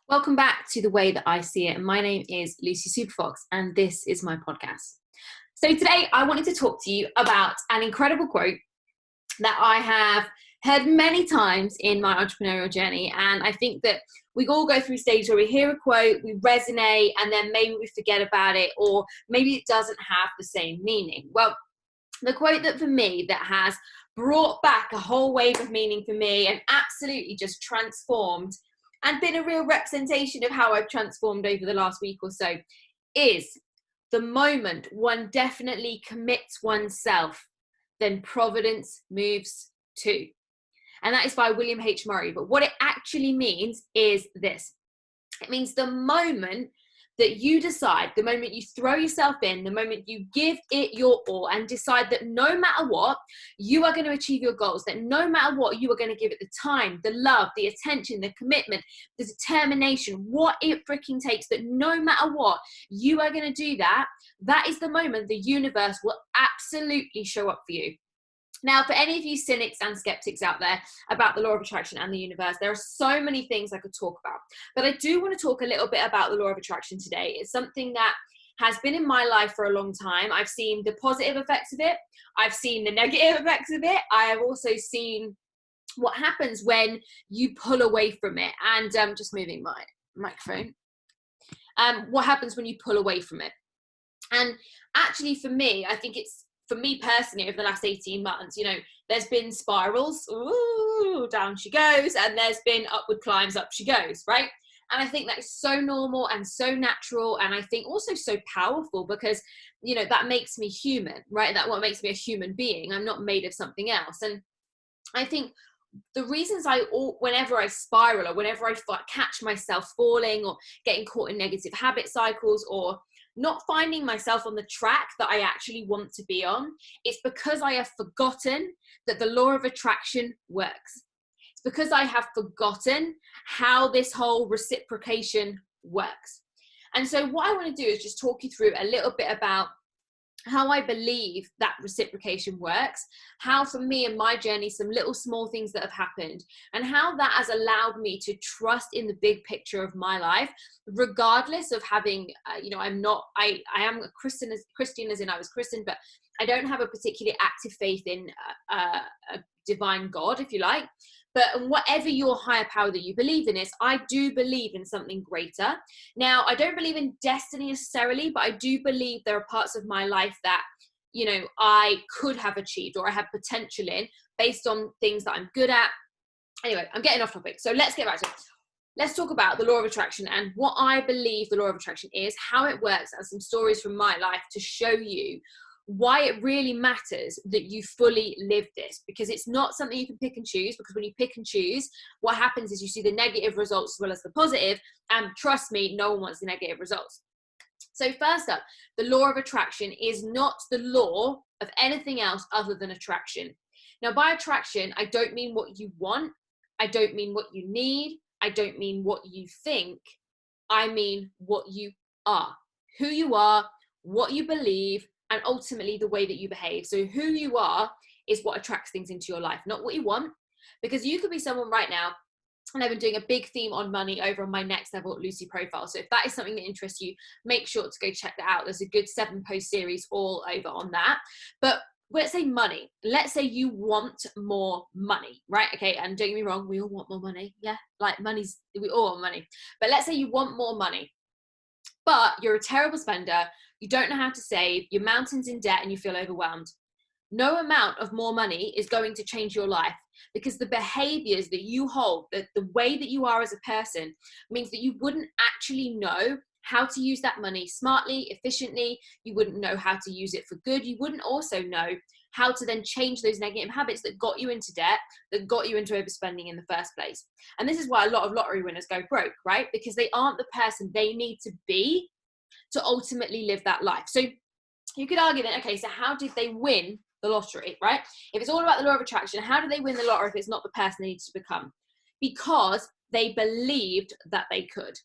Welcome back to The Way That I See It. My name is Lucy Superfox, and this is my podcast. So today I wanted to talk to you about an incredible quote that I have heard many times in my entrepreneurial journey. And I think that we all go through stages where we hear a quote, we resonate, and then maybe we forget about it, or maybe it doesn't have the same meaning. Well, the quote that for me that has brought back a whole wave of meaning for me and absolutely just transformed and been a real representation of how I've transformed over the last week or so is: the moment one definitely commits oneself, then providence moves too. And that is by William H. Murray. But what it actually means is this: it means the moment that you decide, the moment you throw yourself in, the moment you give it your all and decide that no matter what, you are going to achieve your goals, that no matter what, you are going to give it the time, the love, the attention, the commitment, the determination, what it freaking takes, that no matter what, you are going to do that. That is the moment the universe will absolutely show up for you. Now, for any of you cynics and skeptics out there about the law of attraction and the universe, there are so many things I could talk about. But I do want to talk a little bit about the law of attraction today. It's something that has been in my life for a long time. I've seen the positive effects of it. I've seen the negative effects of it. I have also seen what happens when you pull away from it. And just moving my microphone. What happens when you pull away from it? And actually, for me, I think for me personally, over the last 18 months, there's been spirals, ooh, down she goes, and there's been upward climbs, up she goes, right? And I think that is so normal and so natural, and I think also so powerful because, that makes me human, right? That's what makes me a human being. I'm not made of something else. And I think the reasons whenever I spiral or whenever I catch myself falling or getting caught in negative habit cycles or not finding myself on the track that I actually want to be on, it's because I have forgotten that the law of attraction works. It's because I have forgotten how this whole reciprocation works. And so what I want to do is just talk you through a little bit about how I believe that reciprocation works, how for me and my journey, some little small things that have happened, and how that has allowed me to trust in the big picture of my life, regardless of having, I am a Christian as in I was Christian, but I don't have a particularly active faith in a divine God, if you like. But whatever your higher power that you believe in is, I do believe in something greater. Now, I don't believe in destiny necessarily, but I do believe there are parts of my life that, I could have achieved or I have potential in based on things that I'm good at. Anyway, I'm getting off topic. So let's get back to it. Let's talk about the law of attraction and what I believe the law of attraction is, how it works, and some stories from my life to show you why it really matters that you fully live this, because it's not something you can pick and choose, because when you pick and choose, what happens is you see the negative results as well as the positive, and trust me, no one wants the negative results. So first up, the law of attraction is not the law of anything else other than attraction. Now, by attraction, I don't mean what you want, I don't mean what you need, I don't mean what you think, I mean what you are, who you are, what you believe, and ultimately the way that you behave. So who you are is what attracts things into your life, not what you want. Because you could be someone right now, and I've been doing a big theme on money over on my Next Level Lucy profile. So if that is something that interests you, make sure to go check that out. There's a good 7-post series all over on that. But let's say money. Let's say you want more money, right? Okay, and don't get me wrong, we all want more money. Yeah, like we all want money. But let's say you want more money, but you're a terrible spender, you don't know how to save, you're mountains in debt, and you feel overwhelmed. No amount of more money is going to change your life, because the behaviors that you hold, the way that you are as a person, means that you wouldn't actually know how to use that money smartly, efficiently. You wouldn't know how to use it for good. You wouldn't also know how to then change those negative habits that got you into debt, that got you into overspending in the first place. And this is why a lot of lottery winners go broke, right? Because they aren't the person they need to be to ultimately live that life. So you could argue then, okay, so how did they win the lottery, right? If it's all about the law of attraction, how do they win the lottery if it's not the person they need to become? Because they believed that they could.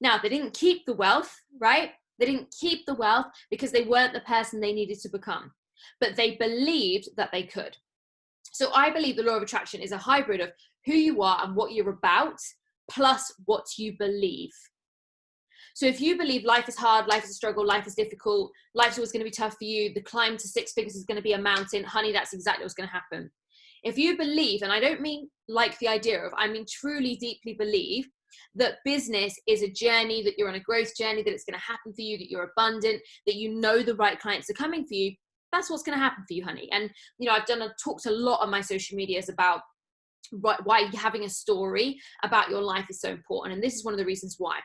Now, they didn't keep the wealth, right? They didn't keep the wealth because they weren't the person they needed to become, but they believed that they could. So I believe the law of attraction is a hybrid of who you are and what you're about, plus what you believe. So if you believe life is hard, life is a struggle, life is difficult, life's always going to be tough for you, the climb to 6 figures is going to be a mountain, honey, that's exactly what's going to happen. If you believe, and I don't mean like the idea of, I mean truly deeply believe that business is a journey, that you're on a growth journey, that it's going to happen for you, that you're abundant, that you know the right clients are coming for you, that's what's going to happen for you, honey. And, you know, I've talked a lot on my social medias about why having a story about your life is so important. And this is one of the reasons why.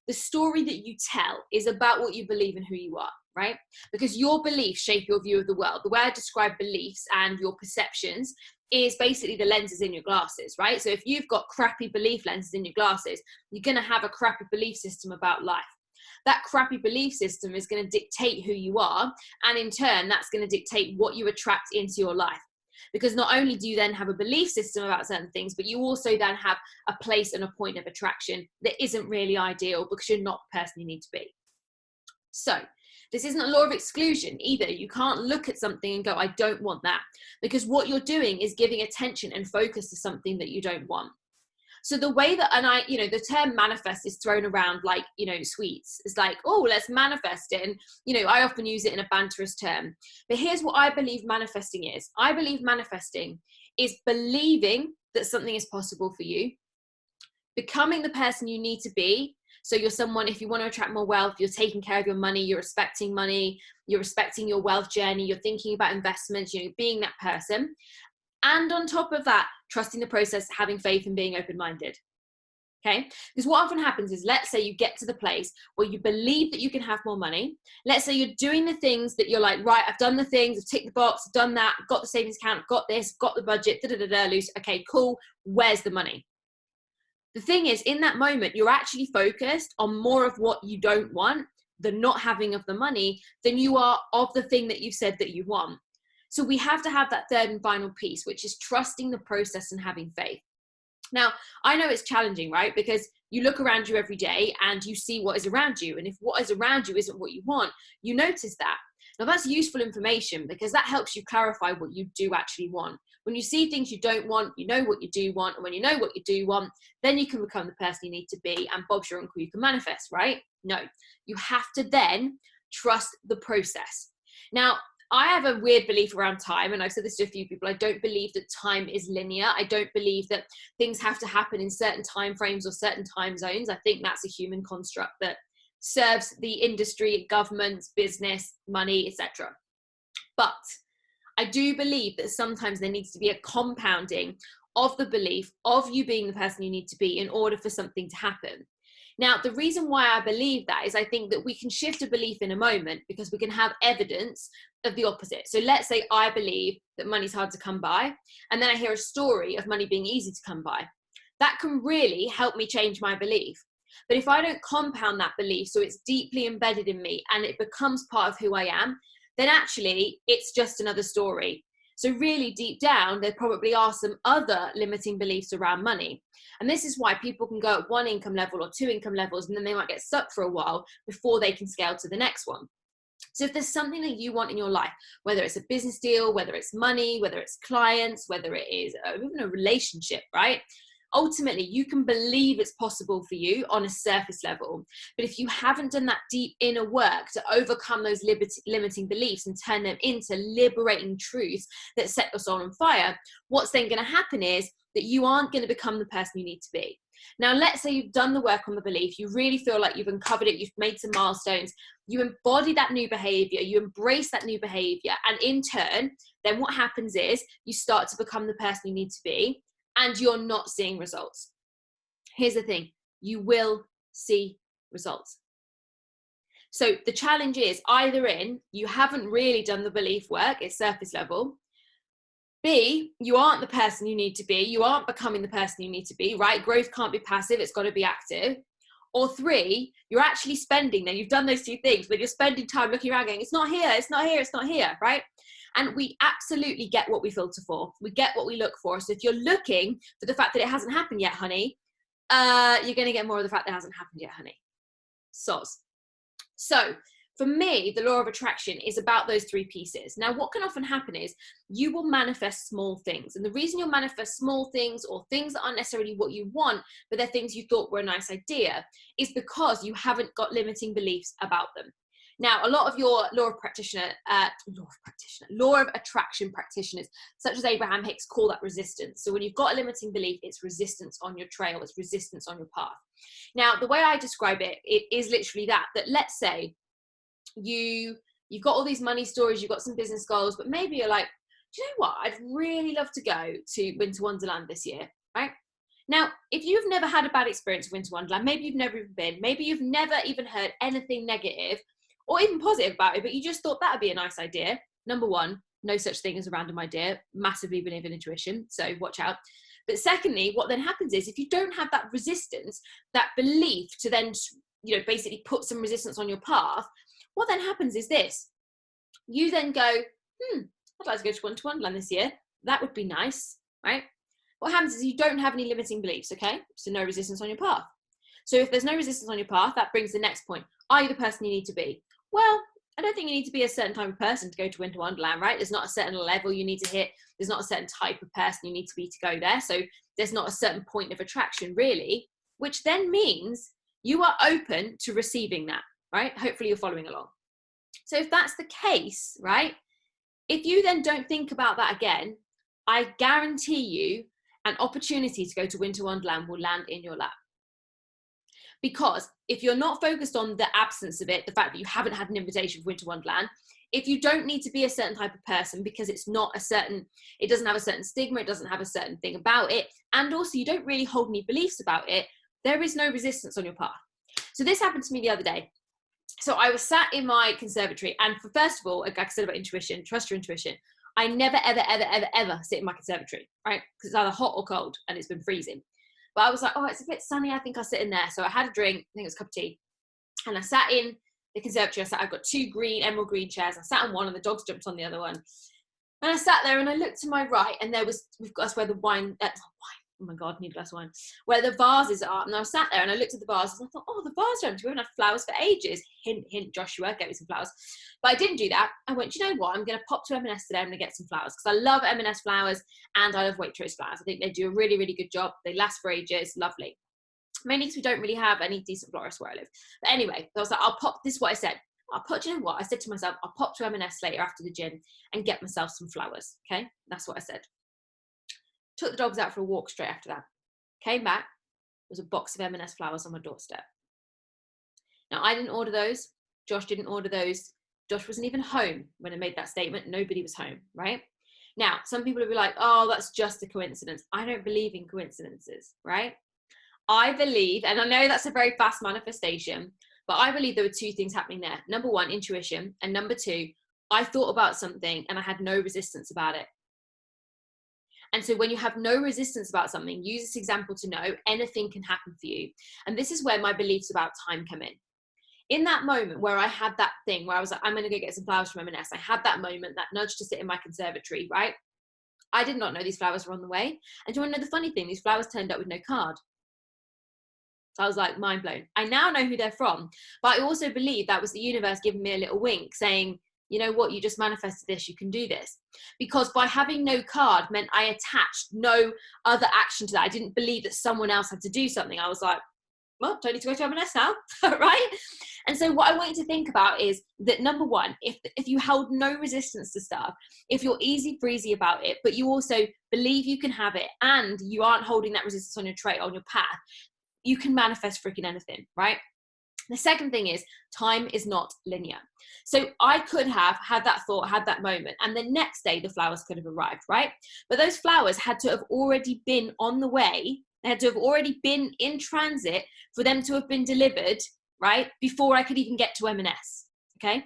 The story that you tell is about what you believe and who you are, right? Because your beliefs shape your view of the world. The way I describe beliefs and your perceptions is basically the lenses in your glasses, right? So if you've got crappy belief lenses in your glasses, you're going to have a crappy belief system about life. That crappy belief system is going to dictate who you are. And in turn, that's going to dictate what you attract into your life. Because not only do you then have a belief system about certain things, but you also then have a place and a point of attraction that isn't really ideal because you're not the person you need to be. So this isn't a law of exclusion either. You can't look at something and go, I don't want that. Because what you're doing is giving attention and focus to something that you don't want. So the way that, and you know, the term manifest is thrown around like, you know, sweets. It's like, oh, let's manifest it. And, you know, I often use it in a banterous term. But here's what I believe manifesting is. I believe manifesting is believing that something is possible for you, becoming the person you need to be. So you're someone, if you want to attract more wealth, you're taking care of your money, you're respecting money, you're respecting your wealth journey, you're thinking about investments, you know, being that person. And on top of that, trusting the process, having faith and being open-minded. Okay? Because what often happens is, let's say you get to the place where you believe that you can have more money. Let's say you're doing the things that you're like, right, I've done the things, I've ticked the box, I've done that, I've got the savings account, I've got this, got the budget, loose. Okay, cool. Where's the money? The thing is, in that moment, you're actually focused on more of what you don't want, the not having of the money, than you are of the thing that you've said that you want. So we have to have that third and final piece, which is trusting the process and having faith. Now, I know it's challenging, right? Because you look around you every day and you see what is around you. And if what is around you isn't what you want, you notice that. Now, that's useful information because that helps you clarify what you do actually want. When you see things you don't want, you know what you do want. And when you know what you do want, then you can become the person you need to be. And Bob's your uncle, you can manifest, right? No, you have to then trust the process. Now, I have a weird belief around time, and I've said this to a few people. I don't believe that time is linear. I don't believe that things have to happen in certain time frames or certain time zones. I think that's a human construct that serves the industry, government, business, money, etc. But I do believe that sometimes there needs to be a compounding of the belief of you being the person you need to be in order for something to happen. Now, the reason why I believe that is I think that we can shift a belief in a moment because we can have evidence of the opposite. So let's say I believe that money's hard to come by, and then I hear a story of money being easy to come by. That can really help me change my belief. But if I don't compound that belief so it's deeply embedded in me and it becomes part of who I am, then actually it's just another story. So really deep down, there probably are some other limiting beliefs around money. And this is why people can go at one income level or 2 income levels, and then they might get stuck for a while before they can scale to the next one. So if there's something that you want in your life, whether it's a business deal, whether it's money, whether it's clients, whether it is even a relationship, right? Ultimately, you can believe it's possible for you on a surface level. But if you haven't done that deep inner work to overcome those limiting beliefs and turn them into liberating truths that set your soul on fire, what's then going to happen is that you aren't going to become the person you need to be. Now, let's say you've done the work on the belief, you really feel like you've uncovered it, you've made some milestones, you embody that new behavior, you embrace that new behavior, and in turn, then what happens is you start to become the person you need to be, and you're not seeing results. Here's the thing, you will see results. So the challenge is either in, you haven't really done the belief work, it's surface level. B, you aren't the person you need to be. You aren't becoming the person you need to be, right? Growth can't be passive. It's got to be active. Or 3, you're actually spending, then you've done those 2 things, but you're spending time looking around going, it's not here, it's not here, it's not here, right? And we absolutely get what we filter for. We get what we look for. So if you're looking for the fact that it hasn't happened yet, honey, you're going to get more of the fact that it hasn't happened yet, honey. Soz. So for me, the law of attraction is about those three pieces. Now, what can often happen is you will manifest small things. And the reason you'll manifest small things or things that aren't necessarily what you want, but they're things you thought were a nice idea, is because you haven't got limiting beliefs about them. Now, a lot of your law of attraction practitioners, such as Abraham Hicks, call that resistance. So when you've got a limiting belief, it's resistance on your trail, it's resistance on your path. Now, the way I describe it, it is literally that let's say you've got all these money stories, you've got some business goals, but maybe you're like, do you know what? I'd really love to go to Winter Wonderland this year, right? Now, if you've never had a bad experience with Winter Wonderland, maybe you've never even been, maybe you've never even heard anything negative or even positive about it, but you just thought that would be a nice idea. Number one, no such thing as a random idea. Massively believe in intuition, so watch out. But secondly, what then happens is if you don't have that resistance, that belief to then, basically put some resistance on your path, what then happens is this. You then go, I'd like to go to Winter Wonderland this year. That would be nice, right? What happens is you don't have any limiting beliefs, okay? So no resistance on your path. So if there's no resistance on your path, that brings the next point. Are you the person you need to be? Well, I don't think you need to be a certain type of person to go to Winter Wonderland, right? There's not a certain level you need to hit. There's not a certain type of person you need to be to go there. So there's not a certain point of attraction really, which then means you are open to receiving that, right? Hopefully you're following along. So if that's the case, right? If you then don't think about that again, I guarantee you an opportunity to go to Winter Wonderland will land in your lap. Because if you're not focused on the absence of it, the fact that you haven't had an invitation for Winter Wonderland, if you don't need to be a certain type of person because it doesn't have a certain stigma, it doesn't have a certain thing about it, and also you don't really hold any beliefs about it, there is no resistance on your path. So this happened to me the other day. So I was sat in my conservatory, and first of all, like I said about intuition, trust your intuition. I never, ever, ever, ever, ever sit in my conservatory, right? Because it's either hot or cold and it's been freezing. But I was like, oh, it's a bit sunny. I think I'll sit in there. So I had a drink. I think it was a cup of tea. And I sat in the conservatory. I've got two emerald green chairs. I sat on one and the dogs jumped on the other one. And I sat there and I looked to my right and that's where the wine, oh my God, I need a glass of wine, where the vases are. And I sat there and I looked at the vases and I thought, oh, the vases are empty. We haven't had flowers for ages. Hint, hint, Joshua, get me some flowers. But I didn't do that. I went, do you know what? I'm going to pop to M&S today. I'm going to get some flowers because I love M&S flowers and I love Waitrose flowers. I think they do a really, really good job. They last for ages. Lovely. Mainly because we don't really have any decent florists where I live. But anyway, I was like, this is what I said. Do you know what? I said to myself, I'll pop to M&S later after the gym and get myself some flowers. Okay. That's what I said. Took the dogs out for a walk straight after that. Came back, there was a box of M&S flowers on my doorstep. Now, I didn't order those. Josh didn't order those. Josh wasn't even home when I made that statement. Nobody was home, right? Now, some people will be like, oh, that's just a coincidence. I don't believe in coincidences, right? I believe, and I know that's a very fast manifestation, but I believe there were two things happening there. Number one, intuition. And number two, I thought about something and I had no resistance about it. And so when you have no resistance about something, use this example to know anything can happen for you. And this is where my beliefs about time come in. In that moment where I had that thing where I was like, I'm going to go get some flowers from M&S. I had that moment, that nudge to sit in my conservatory, right? I did not know these flowers were on the way. And do you want to know the funny thing? These flowers turned up with no card. So I was like, mind blown. I now know who they're from. But I also believe that was the universe giving me a little wink saying, you know what, you just manifested this, you can do this. Because by having no card meant I attached no other action to that. I didn't believe that someone else had to do something. I was like, well, don't need to go to M&S now, right? And so what I want you to think about is that number one, if you held no resistance to stuff, if you're easy breezy about it, but you also believe you can have it and you aren't holding that resistance on your trail, on your path, you can manifest freaking anything, right? The second thing is time is not linear. So I could have had that thought, had that moment, and the next day the flowers could have arrived, right? But those flowers had to have already been on the way. They had to have already been in transit for them to have been delivered, right? Before I could even get to M&S, okay?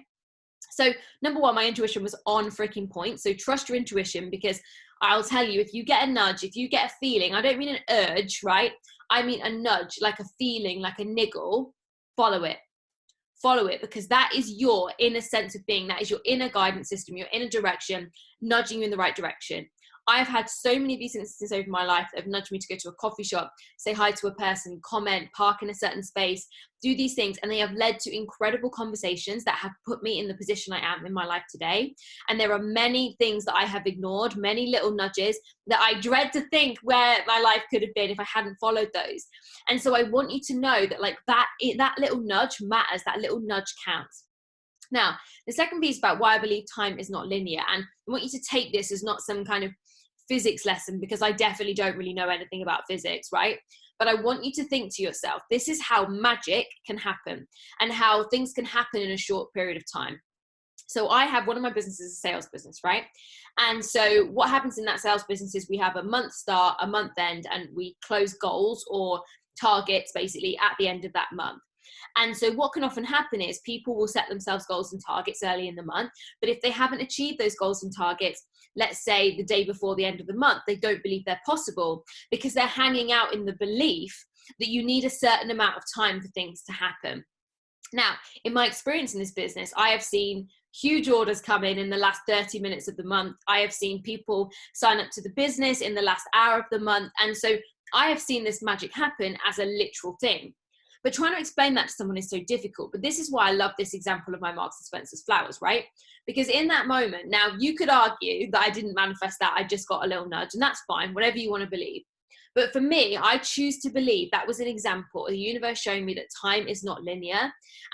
So number one, my intuition was on freaking point. So trust your intuition, because I'll tell you, if you get a nudge, if you get a feeling, I don't mean an urge, right? I mean a nudge, like a feeling, like a niggle. Follow it, because that is your inner sense of being. That is your inner guidance system, your inner direction, nudging you in the right direction. I've had so many of these instances over my life that have nudged me to go to a coffee shop, say hi to a person, comment, park in a certain space, do these things, and they have led to incredible conversations that have put me in the position I am in my life today. And there are many things that I have ignored, many little nudges that I dread to think where my life could have been if I hadn't followed those. And so I want you to know that like that little nudge matters, that little nudge counts. Now, the second piece about why I believe time is not linear, and I want you to take this as not some kind of physics lesson, because I definitely don't really know anything about physics, right? But I want you to think to yourself, this is how magic can happen and how things can happen in a short period of time. So I have one of my businesses, a sales business, right? And so what happens in that sales business is we have a month start, a month end, and we close goals or targets basically at the end of that month. And so what can often happen is people will set themselves goals and targets early in the month, but if they haven't achieved those goals and targets, let's say the day before the end of the month, they don't believe they're possible because they're hanging out in the belief that you need a certain amount of time for things to happen. Now, in my experience in this business, I have seen huge orders come in the last 30 minutes of the month. I have seen people sign up to the business in the last hour of the month. And so I have seen this magic happen as a literal thing. But trying to explain that to someone is so difficult. But this is why I love this example of my Marks and Spencer's flowers, right? Because in that moment, now you could argue that I didn't manifest that, I just got a little nudge, and that's fine, whatever you want to believe. But for me, I choose to believe that was an example of the universe showing me that time is not linear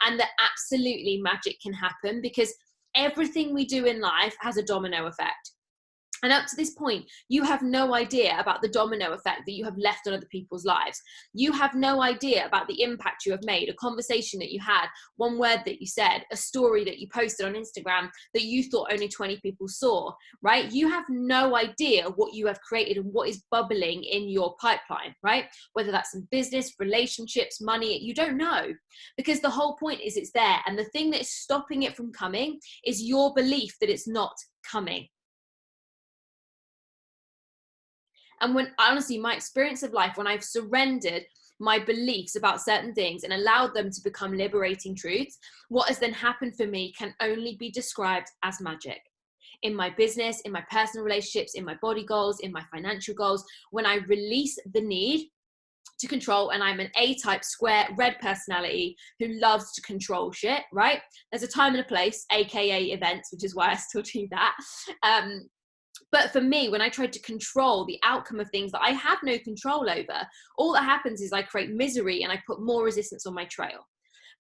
and that absolutely magic can happen, because everything we do in life has a domino effect. And up to this point, you have no idea about the domino effect that you have left on other people's lives. You have no idea about the impact you have made, a conversation that you had, one word that you said, a story that you posted on Instagram that you thought only 20 people saw, right? You have no idea what you have created and what is bubbling in your pipeline, right? Whether that's in business, relationships, money, you don't know, because the whole point is it's there. And the thing that is stopping it from coming is your belief that it's not coming. And when honestly, my experience of life, when I've surrendered my beliefs about certain things and allowed them to become liberating truths, what has then happened for me can only be described as magic. In my business, in my personal relationships, in my body goals, in my financial goals, when I release the need to control, and I'm an A-type square red personality who loves to control shit, right? There's a time and a place, AKA events, which is why I still do that. But for me, when I try to control the outcome of things that I have no control over, all that happens is I create misery and I put more resistance on my trail.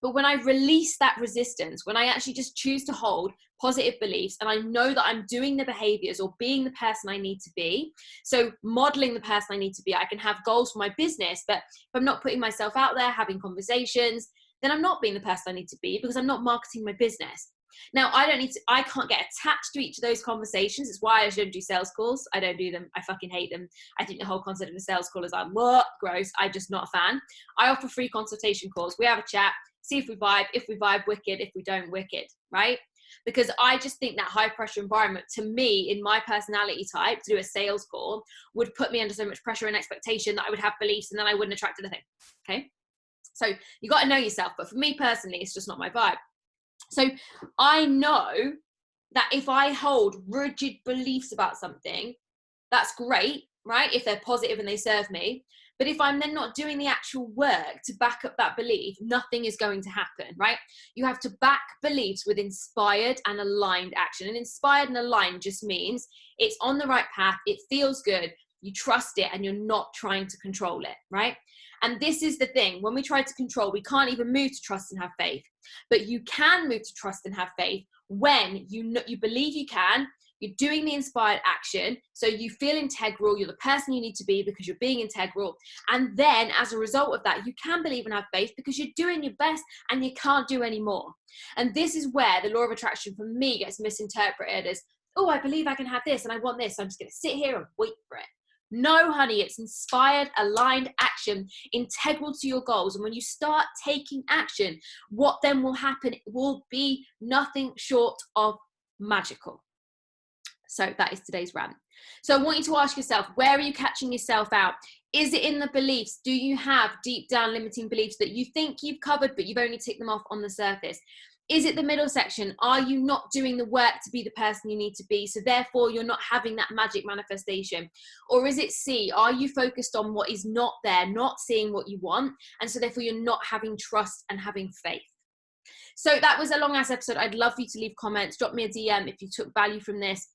But when I release that resistance, when I actually just choose to hold positive beliefs and I know that I'm doing the behaviors or being the person I need to be, so modeling the person I need to be, I can have goals for my business, but if I'm not putting myself out there, having conversations, then I'm not being the person I need to be because I'm not marketing my business. Now, I can't get attached to each of those conversations. It's why I don't do sales calls. I don't do them. I fucking hate them. I think the whole concept of a sales call is like, what? Gross. I'm just not a fan. I offer free consultation calls. We have a chat, see if we vibe. If we vibe, wicked. If we don't, wicked, right? Because I just think that high pressure environment, to me, in my personality type, to do a sales call would put me under so much pressure and expectation that I would have beliefs and then I wouldn't attract anything. Okay. So you got to know yourself. But for me personally, it's just not my vibe. So I know that if I hold rigid beliefs about something, that's great, right? If they're positive and they serve me. But if I'm then not doing the actual work to back up that belief, nothing is going to happen, right? You have to back beliefs with inspired and aligned action. And inspired and aligned just means it's on the right path, it feels good, you trust it, and you're not trying to control it, right? And this is the thing, when we try to control, we can't even move to trust and have faith. But you can move to trust and have faith when you believe you can, you're doing the inspired action, so you feel integral, you're the person you need to be because you're being integral. And then as a result of that, you can believe and have faith because you're doing your best and you can't do any more. And this is where the law of attraction for me gets misinterpreted as, oh, I believe I can have this and I want this, so I'm just going to sit here and wait for it. No, honey, it's inspired, aligned action, integral to your goals. And when you start taking action, what then will happen will be nothing short of magical. So that is today's rant. So I want you to ask yourself, where are you catching yourself out? Is it in the beliefs? Do you have deep down limiting beliefs that you think you've covered, but you've only ticked them off on the surface? Is it the middle section? Are you not doing the work to be the person you need to be? So therefore you're not having that magic manifestation. Or is it C? Are you focused on what is not there, not seeing what you want? And so therefore you're not having trust and having faith. So that was a long ass episode. I'd love for you to leave comments, drop me a DM if you took value from this.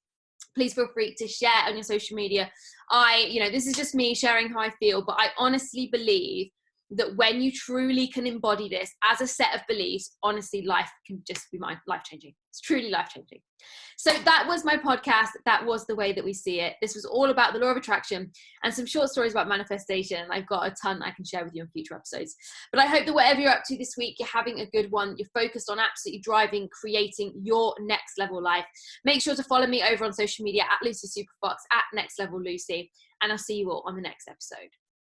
Please feel free to share on your social media. This is just me sharing how I feel, but I honestly believe that when you truly can embody this as a set of beliefs, honestly, life can just be life-changing. It's truly life-changing. So that was my podcast. That was the way that we see it. This was all about the law of attraction and some short stories about manifestation. I've got a ton I can share with you in future episodes. But I hope that whatever you're up to this week, you're having a good one. You're focused on absolutely driving, creating your next level life. Make sure to follow me over on social media at Lucy Superfox, at Next Level Lucy, and I'll see you all on the next episode.